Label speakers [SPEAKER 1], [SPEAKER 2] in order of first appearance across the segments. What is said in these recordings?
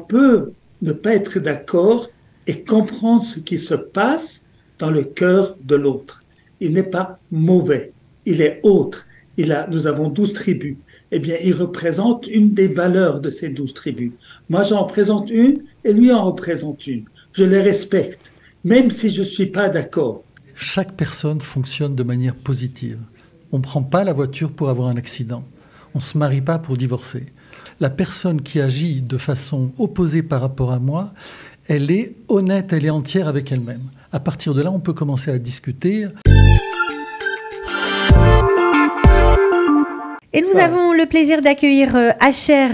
[SPEAKER 1] peut ne pas être d'accord et comprendre ce qui se passe dans le cœur de l'autre. Il n'est pas mauvais, il est autre. Nous avons 12 tribus. Eh bien, il représente une des valeurs de ces 12 tribus. Moi, j'en représente une et lui en représente une. Je les respecte, même si je ne suis pas d'accord.
[SPEAKER 2] Chaque personne fonctionne de manière positive. On ne prend pas la voiture pour avoir un accident. On ne se marie pas pour divorcer. La personne qui agit de façon opposée par rapport à moi, elle est honnête, elle est entière avec elle-même. À partir de là, on peut commencer à discuter.
[SPEAKER 3] Et nous avons le plaisir d'accueillir Asher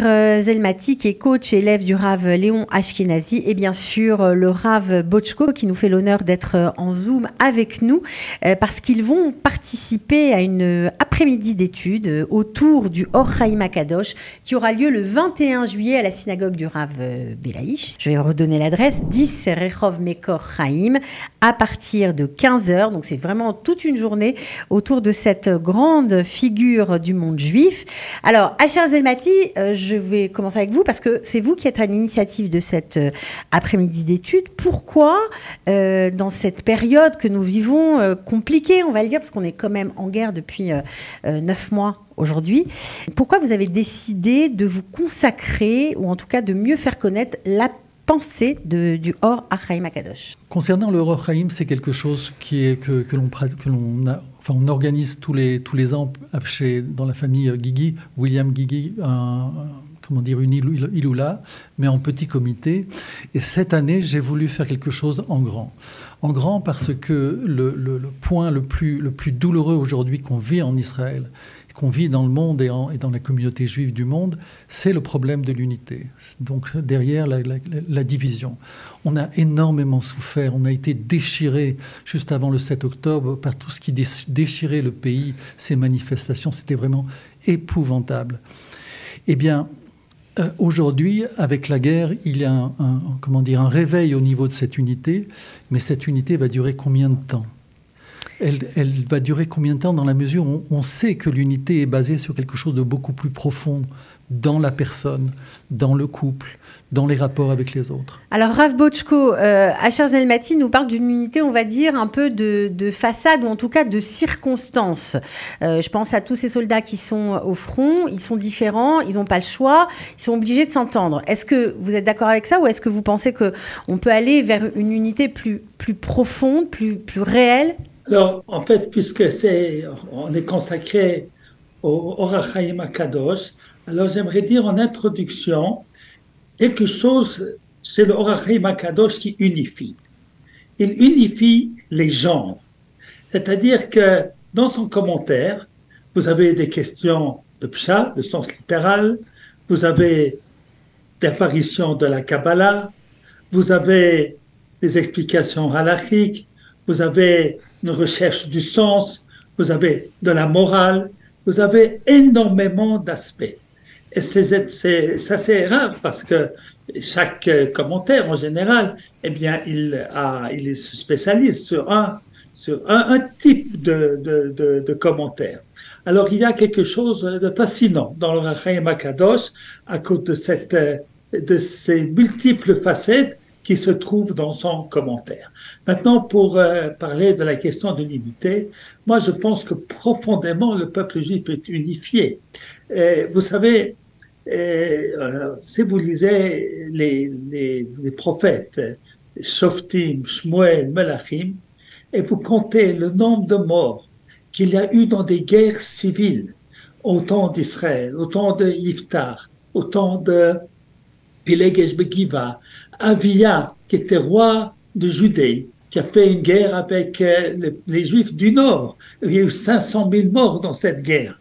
[SPEAKER 3] Zelmati, qui est coach et élève du Rav Léon Ashkenazi, et bien sûr le Rav Bochko, qui nous fait l'honneur d'être en Zoom avec nous, parce qu'ils vont participer à une après-midi d'études autour du Or Chaim HaKadosh, qui aura lieu le 21 juillet à la synagogue du Rav Belaïch. Je vais redonner l'adresse, 10 Rehov Mekor Chaim, à partir de 15h. Donc c'est vraiment toute une journée autour de cette grande figure du monde juif. Alors, Asher Zelmati, je vais commencer avec vous parce que c'est vous qui êtes à l'initiative de cette après-midi d'études. Pourquoi, dans cette période que nous vivons, compliquée, on va le dire, parce qu'on est quand même en guerre depuis 9 mois aujourd'hui, pourquoi vous avez décidé de vous consacrer, ou en tout cas de mieux faire connaître la pensée du Or HaChaim HaKadosh?
[SPEAKER 2] Concernant le Or HaChaim, c'est quelque chose on organise tous les ans dans la famille Guigui, William Guigui, une Iloula, mais en petit comité. Et cette année, j'ai voulu faire quelque chose en grand. En grand parce que le point le plus douloureux aujourd'hui qu'on vit en Israël, qu'on vit dans le monde et dans la communauté juive du monde, c'est le problème de l'unité. Donc derrière la division. On a énormément souffert, on a été déchiré juste avant le 7 octobre par tout ce qui déchirait le pays, ces manifestations, c'était vraiment épouvantable. Eh bien, aujourd'hui, avec la guerre, il y a un réveil au niveau de cette unité, mais cette unité va durer combien de temps ? Elle va durer combien de temps dans la mesure où on sait que l'unité est basée sur quelque chose de beaucoup plus profond dans la personne, dans le couple, dans les rapports avec les autres.
[SPEAKER 3] Alors Rav Bochko, Asher Zelmati nous parle d'une unité, on va dire, un peu de façade ou en tout cas de circonstances. Je pense à tous ces soldats qui sont au front, ils sont différents, ils n'ont pas le choix, ils sont obligés de s'entendre. Est-ce que vous êtes d'accord avec ça ou est-ce que vous pensez qu'on peut aller vers une unité plus profonde, plus réelle ?
[SPEAKER 1] Alors, en fait, puisque on est consacré au Or HaChaim HaKadosh, alors j'aimerais dire en introduction quelque chose, c'est le Or HaChaim HaKadosh qui unifie. Il unifie les genres. C'est-à-dire que dans son commentaire, vous avez des questions de Pshat, le sens littéral, vous avez l'apparition de la Kabbalah, vous avez des explications halachiques, vous avez une recherche du sens, vous avez de la morale, vous avez énormément d'aspects. Et ça c'est rare parce que chaque commentaire en général, eh bien, il se spécialise sur un type de commentaire. Alors il y a quelque chose de fascinant dans le Or HaChaim HaKadosh à cause de ces multiples facettes qui se trouve dans son commentaire. Maintenant, pour parler de la question de l'unité, moi je pense que profondément le peuple juif est unifié. Vous savez, si vous lisez les prophètes, Shoftim, Shmuel, Melachim, et vous comptez le nombre de morts qu'il y a eu dans des guerres civiles au temps d'Israël, au temps de Yiftar, au temps de Pilegesh Begiva, Avia, qui était roi de Judée, qui a fait une guerre avec les Juifs du Nord. Il y a eu 500 000 morts dans cette guerre.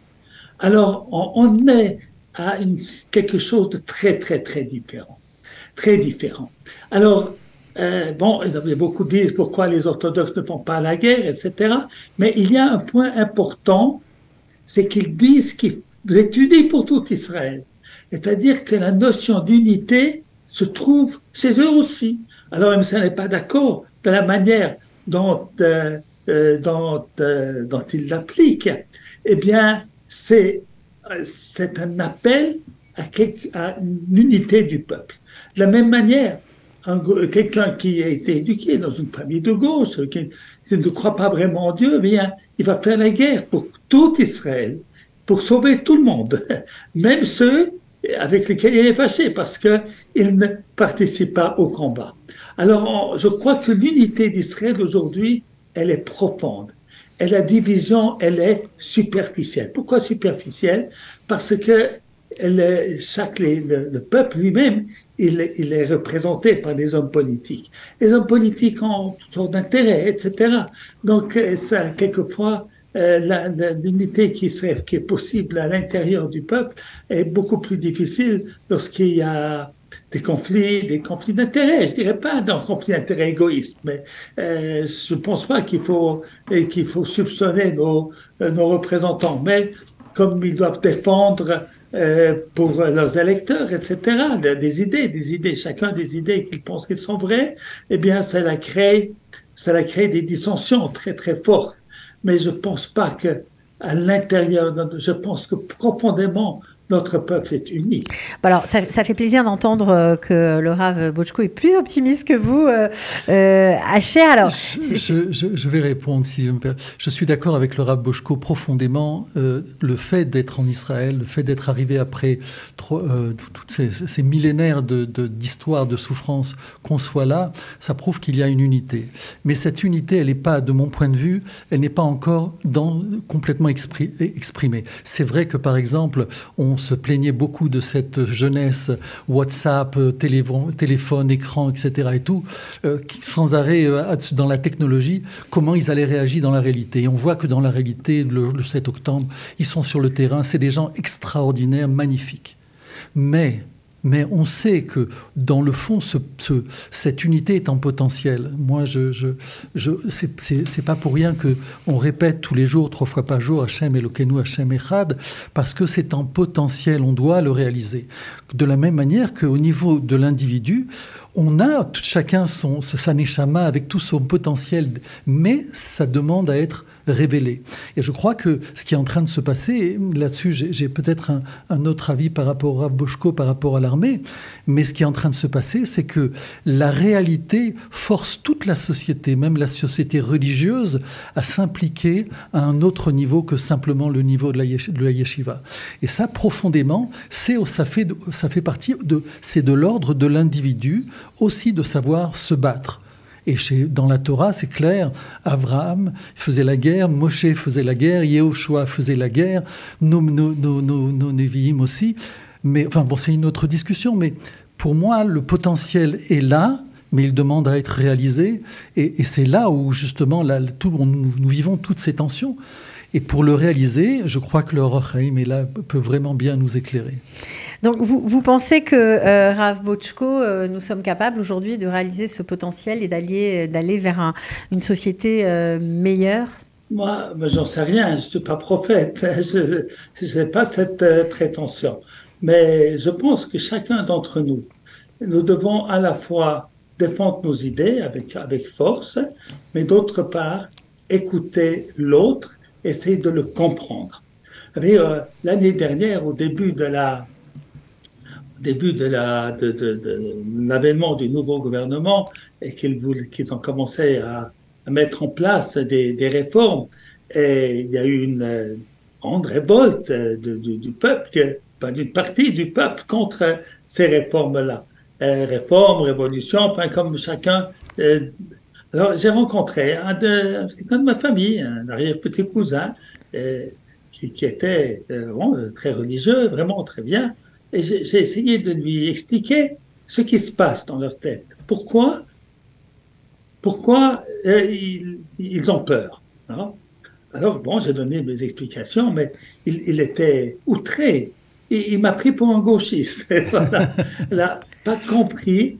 [SPEAKER 1] Alors, on est à quelque chose de très, très, très différent. Très différent. Alors, beaucoup disent pourquoi les orthodoxes ne font pas la guerre, etc. Mais il y a un point important, c'est qu'ils disent qu'ils étudient pour tout Israël. C'est-à-dire que la notion d'unité se trouve chez eux aussi. Alors, même si on n'est pas d'accord de la manière dont ils l'appliquent, eh bien, c'est un appel à une unité du peuple. De la même manière, quelqu'un qui a été éduqué dans une famille de gauche, qui ne croit pas vraiment en Dieu, bien, il va faire la guerre pour tout Israël, pour sauver tout le monde, même ceux avec lesquels il est fâché, parce qu'ils ne participent pas au combat. Alors, je crois que l'unité d'Israël aujourd'hui, elle est profonde. Et la division, elle est superficielle. Pourquoi superficielle? Parce que le peuple lui-même, il est représenté par des hommes politiques. Les hommes politiques ont toutes sortes d'intérêts, etc. Donc, ça, quelquefois, l'unité qui est possible à l'intérieur du peuple est beaucoup plus difficile lorsqu'il y a des conflits d'intérêts. Je dirais pas d'un conflit d'intérêts égoïste, mais je pense pas qu'il faut soupçonner nos représentants. Mais comme ils doivent défendre pour leurs électeurs, etc., des idées, chacun des idées qu'ils pensent qu'elles sont vraies, eh bien, ça crée des dissensions très, très fortes. Mais je pense pas que à l'intérieur, je pense que profondément, notre peuple est uni.
[SPEAKER 3] Alors, ça fait plaisir d'entendre que le Rav Bochko est plus optimiste que vous, Asher. Alors,
[SPEAKER 2] je vais répondre si je me permets. Je suis d'accord avec le Rav Bochko profondément. Le fait d'être en Israël, le fait d'être arrivé après toutes ces millénaires d'histoire, de souffrance, qu'on soit là, ça prouve qu'il y a une unité. Mais cette unité, elle n'est pas, de mon point de vue, elle n'est pas encore complètement exprimée. C'est vrai que, par exemple, on se plaignait beaucoup de cette jeunesse WhatsApp, téléphone, écran, etc. et tout, sans arrêt dans la technologie, comment ils allaient réagir dans la réalité. Et on voit que dans la réalité, le 7 octobre, ils sont sur le terrain, c'est des gens extraordinaires, magnifiques. Mais on sait que, dans le fond, cette unité est en potentiel. Moi, c'est pas pour rien qu'on répète tous les jours, 3 fois par jour, Hachem Elokeinu, Hachem Echad, parce que c'est en potentiel, on doit le réaliser. De la même manière qu'au niveau de l'individu, on a chacun sa neshama avec tout son potentiel, mais ça demande à être révélé. Et je crois que ce qui est en train de se passer, là-dessus j'ai peut-être un autre avis par rapport au Rav Bochko, par rapport à l'armée, mais ce qui est en train de se passer, c'est que la réalité force toute la société, même la société religieuse, à s'impliquer à un autre niveau que simplement le niveau de la yeshiva. Et ça, profondément, ça fait partie c'est de l'ordre de l'individu, aussi de savoir se battre. Et dans la Torah, c'est clair, Abraham faisait la guerre, Moshe faisait la guerre, Yehoshua faisait la guerre, nos Nevi'im aussi. Mais, enfin bon, c'est une autre discussion, mais pour moi, le potentiel est là, mais il demande à être réalisé. Et c'est là où, justement, nous vivons toutes ces tensions. Et pour le réaliser, je crois que le Or HaChaim est là, peut vraiment bien nous éclairer.
[SPEAKER 3] Donc, vous pensez que, Rav Bochko, nous sommes capables aujourd'hui de réaliser ce potentiel et d'aller vers une société meilleure?
[SPEAKER 1] Moi, j'en sais rien, je ne suis pas prophète, je n'ai pas cette prétention. Mais je pense que chacun d'entre nous devons à la fois défendre nos idées avec force, mais d'autre part, écouter l'autre, essayer de le comprendre. L'année dernière, au début de l'avènement du nouveau gouvernement et qu'ils ont commencé à mettre en place des réformes, et il y a eu une grande révolte du peuple, d'une partie du peuple contre ces réformes-là. Réformes, révolutions, enfin comme chacun. Alors j'ai rencontré quelqu'un de ma famille, un arrière-petit cousin, qui était très religieux, vraiment très bien. Et j'ai essayé de lui expliquer ce qui se passe dans leur tête. Pourquoi ils ont peur. Hein? Alors, bon, j'ai donné mes explications, mais il était outré. Il m'a pris pour un gauchiste. Voilà. Il n'a pas compris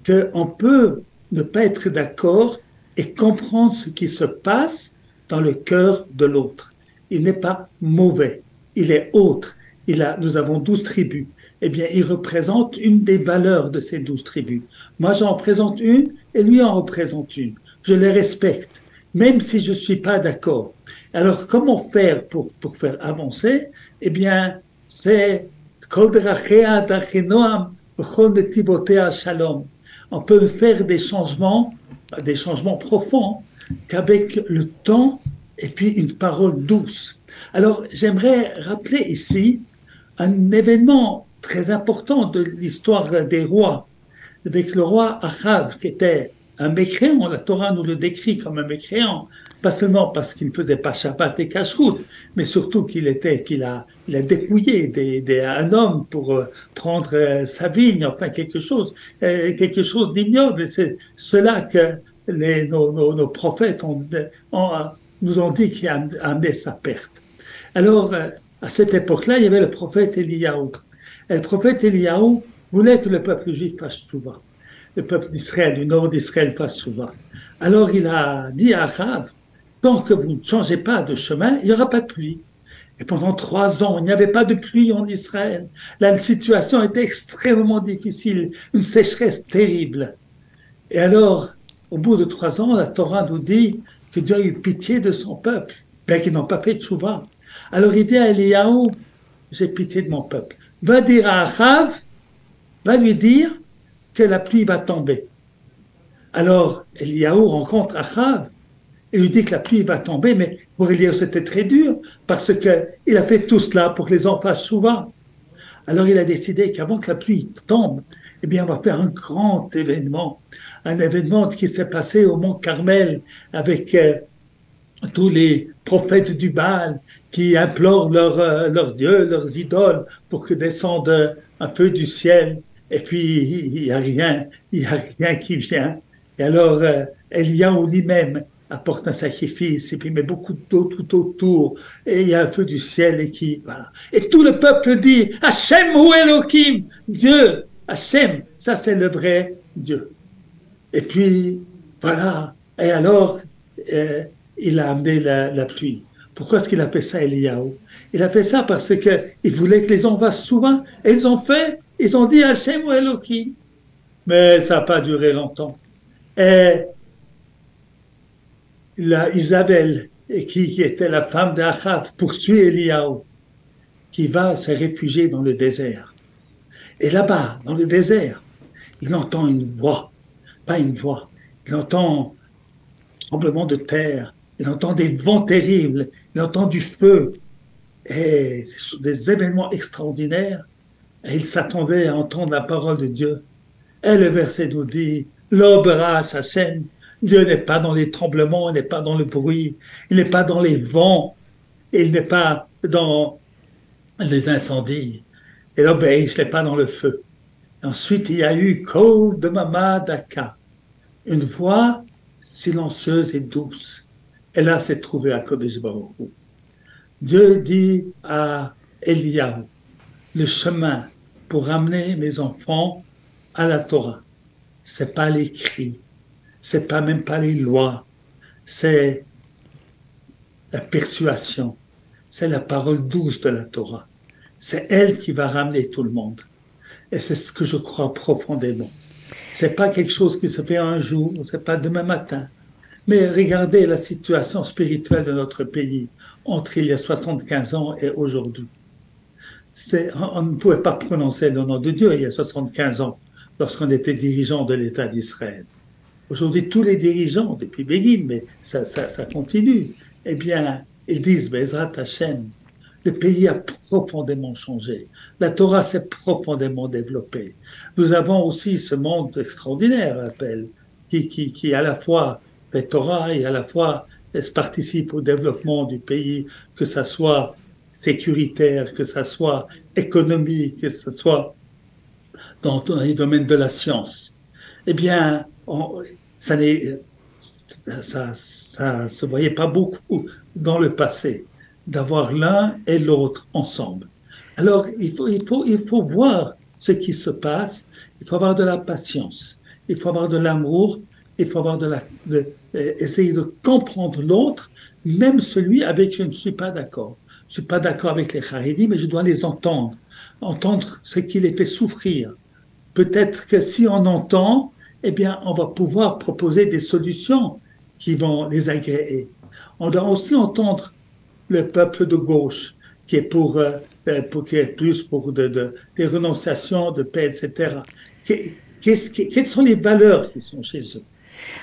[SPEAKER 1] qu'on peut ne pas être d'accord et comprendre ce qui se passe dans le cœur de l'autre. Il n'est pas mauvais, il est autre. Nous avons 12 tribus. Eh bien, il représente une des valeurs de ces 12 tribus. Moi, j'en représente une et lui en représente une. Je les respecte, même si je ne suis pas d'accord. Alors, comment faire pour faire avancer? Eh bien, c'est On peut faire des changements profonds qu'avec le temps et puis une parole douce. Alors, j'aimerais rappeler ici un événement très important de l'histoire des rois, avec le roi Achav, qui était un mécréant. La Torah nous le décrit comme un mécréant, pas seulement parce qu'il ne faisait pas Shabbat et Kashrut, mais surtout qu'il a dépouillé un homme pour prendre sa vigne, enfin quelque chose d'ignoble. Et c'est cela que nos prophètes nous ont dit qui a amené sa perte. Alors, à cette époque-là, il y avait le prophète Eliyahu. Et le prophète Eliyahu voulait que le peuple juif fasse Teshuvah. Le peuple d'Israël, du nord d'Israël, fasse Teshuvah. Alors il a dit à Achav, tant que vous ne changez pas de chemin, il n'y aura pas de pluie. Et pendant 3 ans, il n'y avait pas de pluie en Israël. La situation était extrêmement difficile, une sécheresse terrible. Et alors, au bout de 3 ans, la Torah nous dit que Dieu a eu pitié de son peuple, bien qu'ils n'ont pas fait de Teshuvah. Alors il dit à Eliyahu, j'ai pitié de mon peuple. Va dire à Achav, va lui dire que la pluie va tomber. Alors Eliyahu rencontre Achav et lui dit que la pluie va tomber, mais pour Eliyahu c'était très dur parce qu'il a fait tout cela pour que les enfants fassent Teshuvah. Alors il a décidé qu'avant que la pluie tombe, eh bien on va faire un grand événement, un événement qui s'est passé au mont Carmel avec tous les prophètes du Baal qui implorent leurs dieux, leurs idoles pour que descende un feu du ciel. Et puis, il n'y a rien qui vient. Et alors, Eliyahu lui-même apporte un sacrifice et puis il met beaucoup d'eau tout autour. Et il y a un feu du ciel voilà. Et tout le peuple dit, Hashem ou Elohim, Dieu, Hashem, ça c'est le vrai Dieu. Et puis, voilà. Et alors, il a amené la pluie. Pourquoi est-ce qu'il a fait ça, Eliyahu? Il a fait ça parce qu'il voulait que les gens fassent souvent. Et ils ont fait, ils ont dit Hashem ou Elohim. Mais ça n'a pas duré longtemps. Et Isabelle, qui était la femme d'Achav, poursuit Eliyahu, qui va se réfugier dans le désert. Et là-bas, dans le désert, il entend une voix, pas une voix, il entend un tremblement de terre, il entend des vents terribles, il entend du feu, et ce sont des événements extraordinaires, et il s'attendait à entendre la parole de Dieu. Et le verset nous dit, l'Oberash Hashem, Dieu n'est pas dans les tremblements, il n'est pas dans le bruit, il n'est pas dans les vents, il n'est pas dans les incendies, et l'Oberash n'est pas dans le feu. Ensuite, il y a eu Kol de Mama Daka, une voix silencieuse et douce. Et là, c'est trouvé à Kodesh Baruch Hu. Dieu dit à Eliyahu, le chemin pour amener mes enfants à la Torah, c'est pas les cris, c'est pas même pas les lois, c'est la persuasion, c'est la parole douce de la Torah. C'est elle qui va ramener tout le monde. Et c'est ce que je crois profondément. C'est pas quelque chose qui se fait un jour, c'est pas demain matin. Mais regardez la situation spirituelle de notre pays entre il y a 75 ans et aujourd'hui. On ne pouvait pas prononcer le nom de Dieu il y a 75 ans, lorsqu'on était dirigeant de l'État d'Israël. Aujourd'hui, tous les dirigeants, depuis Begin, mais ça continue, eh bien, ils disent, Bezrat Hashem, le pays a profondément changé. La Torah s'est profondément développée. Nous avons aussi ce monde extraordinaire, appelle, qui à la fois fait Torah et à la fois participe au développement du pays, que ça soit sécuritaire, que ça soit économique, que ça soit dans les domaines de la science. Eh bien, ça se voyait pas beaucoup dans le passé, d'avoir l'un et l'autre ensemble. Alors, il faut voir ce qui se passe, il faut avoir de la patience, il faut avoir de l'amour, il faut avoir essayer de comprendre l'autre, même celui avec qui je ne suis pas d'accord. Je ne suis pas d'accord avec les Haredim, mais je dois les entendre ce qui les fait souffrir. Peut-être que si on entend, eh bien, on va pouvoir proposer des solutions qui vont les agréer. On doit aussi entendre le peuple de gauche qui est qui est plus pour des renonciations, de paix, etc. Quelles sont les valeurs qui sont chez eux?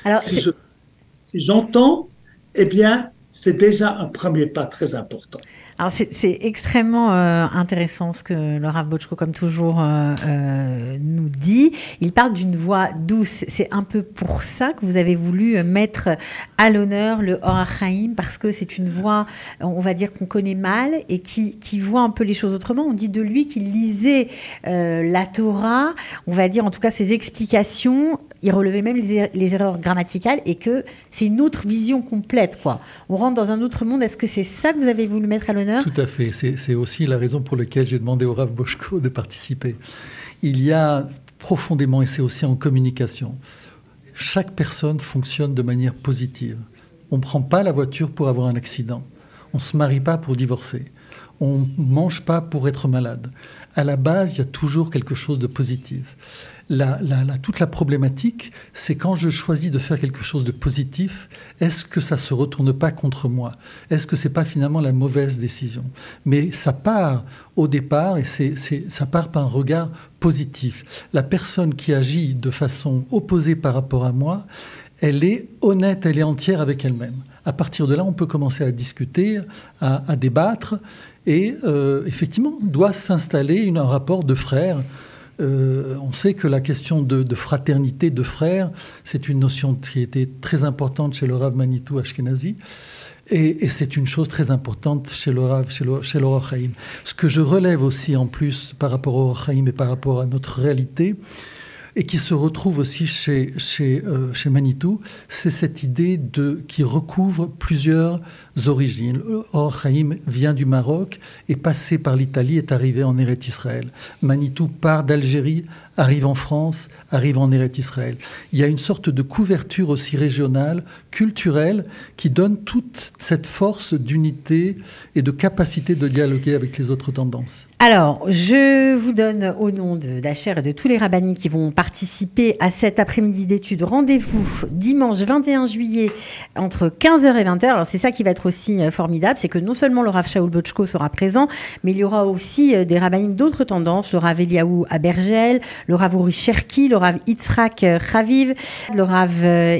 [SPEAKER 3] Alors,
[SPEAKER 1] si j'entends, eh bien, c'est déjà un premier pas très important.
[SPEAKER 3] Alors c'est extrêmement intéressant ce que le Rav Botchko, comme toujours, nous dit. Il parle d'une voix douce. C'est un peu pour ça que vous avez voulu mettre à l'honneur le Or HaChaim, parce que c'est une voix, on va dire, qu'on connaît mal et qui voit un peu les choses autrement. On dit de lui qu'il lisait la Torah, on va dire en tout cas ses explications. Il relevait même les erreurs grammaticales et que c'est une autre vision complète, quoi. On rentre dans un autre monde. Est-ce que c'est ça que vous avez voulu mettre à l'honneur?
[SPEAKER 2] Tout à fait. C'est aussi la raison pour laquelle j'ai demandé au Rav Botchko de participer. Il y a profondément, et c'est aussi en communication, chaque personne fonctionne de manière positive. On ne prend pas la voiture pour avoir un accident. On ne se marie pas pour divorcer. On ne mange pas pour être malade. À la base, il y a toujours quelque chose de positif. Toute la problématique, c'est quand je choisis de faire quelque chose de positif, est-ce que ça ne se retourne pas contre moi? Est-ce que ce n'est pas finalement la mauvaise décision? Mais ça part au départ et ça part par un regard positif. La personne qui agit de façon opposée par rapport à moi, elle est honnête, elle est entière avec elle-même. À partir de là, on peut commencer à discuter, à débattre et effectivement, doit s'installer un rapport de frères. On sait que la question de fraternité, de frères, c'est une notion qui était très importante chez le Rav Manitou Ashkenazi. Et c'est une chose très importante chez le Rav, chez l'Or HaChaim. Ce que je relève aussi en plus par rapport au Or HaChaim et par rapport à notre réalité, et qui se retrouve aussi chez Manitou, c'est cette idée qui recouvre plusieurs origines. Or HaChaim vient du Maroc, est passé par l'Italie, est arrivé en Eretz Israël. Manitou part d'Algérie, arrive en France, arrive en Eretz Israël. Il y a une sorte de couverture aussi régionale, culturelle, qui donne toute cette force d'unité et de capacité de dialoguer avec les autres tendances.
[SPEAKER 3] Alors, je vous donne au nom d'Acher et de tous les rabbinim qui vont participer à cet après-midi d'études, rendez-vous dimanche 21 juillet entre 15h et 20h. Alors, c'est ça qui va être aussi formidable, c'est que non seulement le Rav Shaul Botchko sera présent, mais il y aura aussi des rabbinim d'autres tendances, le Rav Eliaou Abergel, le Rav Uri Cherki, le Rav Yitzhak Chaviv, le Rav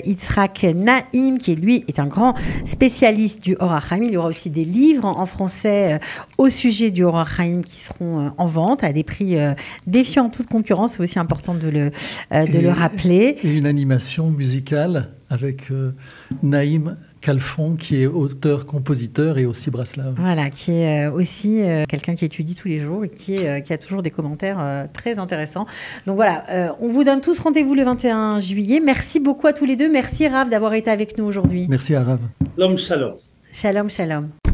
[SPEAKER 3] Yitzhak Naïm, qui lui est un grand spécialiste du Or HaChaim. Il y aura aussi des livres en français au sujet du Or HaChaim qui seront en vente à des prix défiant toute concurrence. C'est aussi important de le rappeler.
[SPEAKER 2] Et une animation musicale avec Naïm Kalfon, qui est auteur-compositeur et aussi Braslav.
[SPEAKER 3] Voilà, qui est aussi quelqu'un qui étudie tous les jours et qui a toujours des commentaires très intéressants. Donc voilà, on vous donne tous rendez-vous le 21 juillet. Merci beaucoup à tous les deux. Merci Rav d'avoir été avec nous aujourd'hui.
[SPEAKER 2] Merci à Rav.
[SPEAKER 1] Shalom, shalom.
[SPEAKER 3] Shalom, shalom.